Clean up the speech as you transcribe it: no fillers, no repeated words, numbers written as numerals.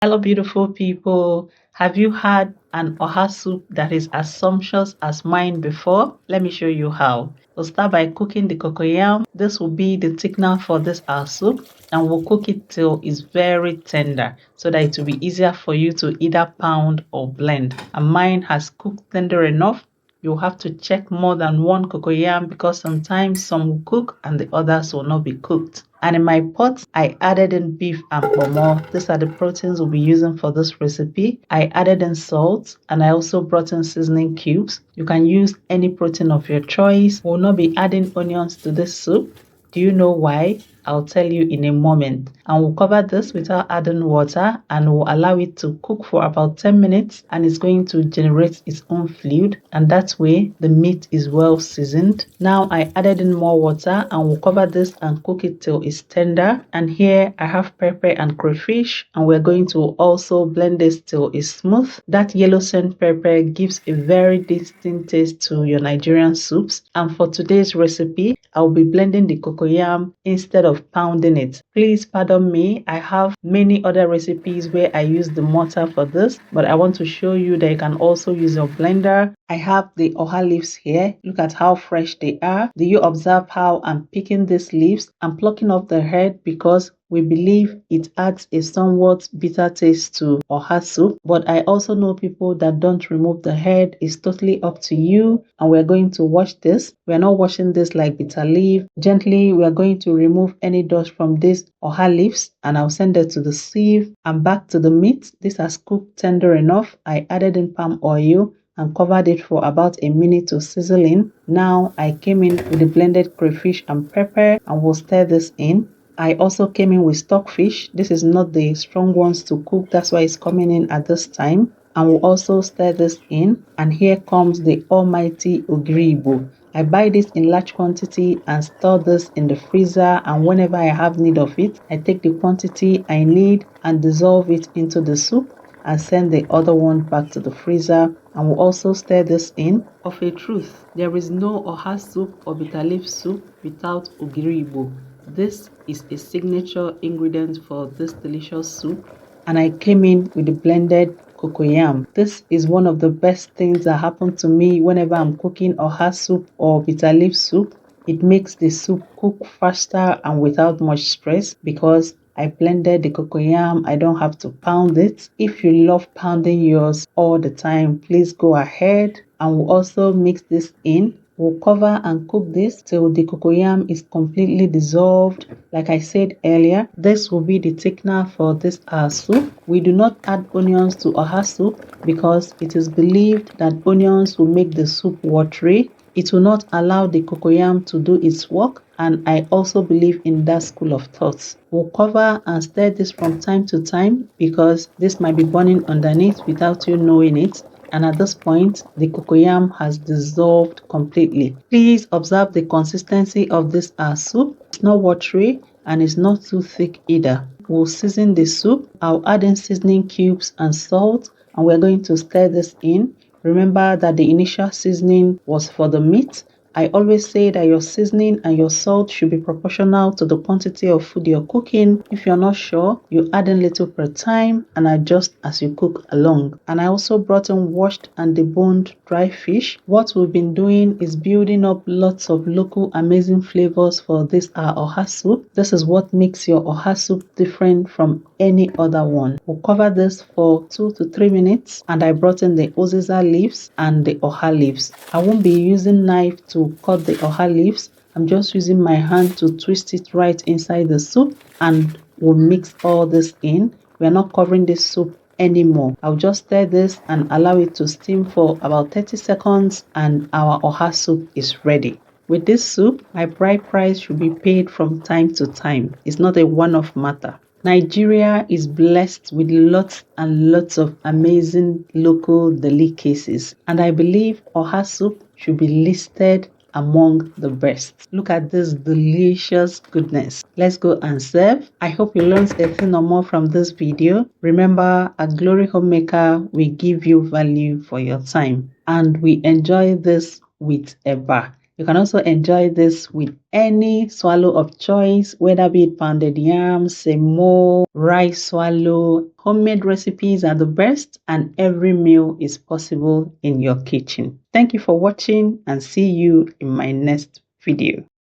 Hello, beautiful people. Have you had an oha soup that is as sumptuous as mine before? Let me show you how. We'll start by cooking the cocoyam. This will be the thickener for this our soup, and we'll cook it till it's very tender so that it will be easier for you to either pound or blend. And mine has cooked tender enough. You'll have to check more than one cocoyam because sometimes some will cook and the others will not be cooked. And in my pot, I added in beef and pomo. These are the proteins we'll be using for this recipe. I added in salt and I also brought in seasoning cubes. You can use any protein of your choice. We'll not be adding onions to this soup. Do you know why? I'll tell you in a moment. And we'll cover this without adding water and we'll allow it to cook for about 10 minutes and it's going to generate its own fluid, and that way the meat is well seasoned. Now I added in more water and we'll cover this and cook it till it's tender. And here I have pepper and crayfish and we're going to also blend this till it's smooth. That yellow sand pepper gives a very distinct taste to your Nigerian soups. And for today's recipe, I'll be blending the cocoyam instead of pounding it. Please pardon me, I have many other recipes where I use the mortar for this, but I want to show you that you can also use your blender. I have the oha leaves here. Look at how fresh they are. Do you observe how I'm picking these leaves? I'm plucking off the head because we believe it adds a somewhat bitter taste to oha soup, but I also know people that don't remove the head. It's totally up to you. And we're going to wash this. We're not washing this like bitter leaf. Gently, we're going to remove any dust from these oha leaves and I'll send it to the sieve. And back to the meat. This has cooked tender enough. I added in palm oil and covered it for about a minute to sizzle in. Now I came in with the blended crayfish and pepper and we'll stir this in. I also came in with stockfish. This is not the strong ones to cook, that's why it's coming in at this time. And we'll also stir this in. And here comes the almighty ogiribo. I buy this in large quantity and store this in the freezer, and whenever I have need of it, I take the quantity I need and dissolve it into the soup and send the other one back to the freezer. And we'll also stir this in. Of a truth, there is no oha soup or bitter leaf soup without ogiribo. This is a signature ingredient for this delicious soup, and I came in with the blended cocoyam. This is one of the best things that happen to me whenever I'm cooking oha soup or bitter leaf soup. It makes the soup cook faster and without much stress because I blended the cocoyam. I don't have to pound it. If you love pounding yours all the time, please go ahead. And we'll also mix this in. We'll cover and cook this till the cocoyam is completely dissolved. Like I said earlier, this will be the thickener for this our soup. We do not add onions to oha soup because it is believed that onions will make the soup watery. It will not allow the cocoyam to do its work, and I also believe in that school of thoughts. We'll cover and stir this from time to time because this might be burning underneath without you knowing it. And at this point, the cocoyam has dissolved completely. Please observe the consistency of this our soup. It's not watery and it's not too thick either. We'll season the soup. I'll add in seasoning cubes and salt, and we're going to stir this in. Remember that the initial seasoning was for the meat. I always say that your seasoning and your salt should be proportional to the quantity of food you're cooking. If you're not sure, you add in little per time and adjust as you cook along. And I also brought in washed and deboned dry fish. What we've been doing is building up lots of local amazing flavors for this our oha soup. This is what makes your oha soup different from any other one. We'll cover this for 2 to 3 minutes, and I brought in the oziza leaves and the oha leaves. I won't be using knife to cut the oha leaves. I'm just using my hand to twist it right inside the soup, and we'll mix all this in. We're not covering this soup anymore. I'll just stir this and allow it to steam for about 30 seconds and our oha soup is ready. With this soup, my bride price should be paid from time to time. It's not a one-off matter. Nigeria is blessed with lots and lots of amazing local delicacies, and I believe oha soup should be listed among the best. Look at this delicious goodness. Let's go and serve. I hope you learned a thing or more from this video. Remember, at Glory Homemaker, we give you value for your time, and we enjoy this with a bar. You can also enjoy this with any swallow of choice, whether be it pounded yam, semo, rice swallow. Homemade recipes are the best, and every meal is possible in your kitchen. Thank you for watching, and see you in my next video.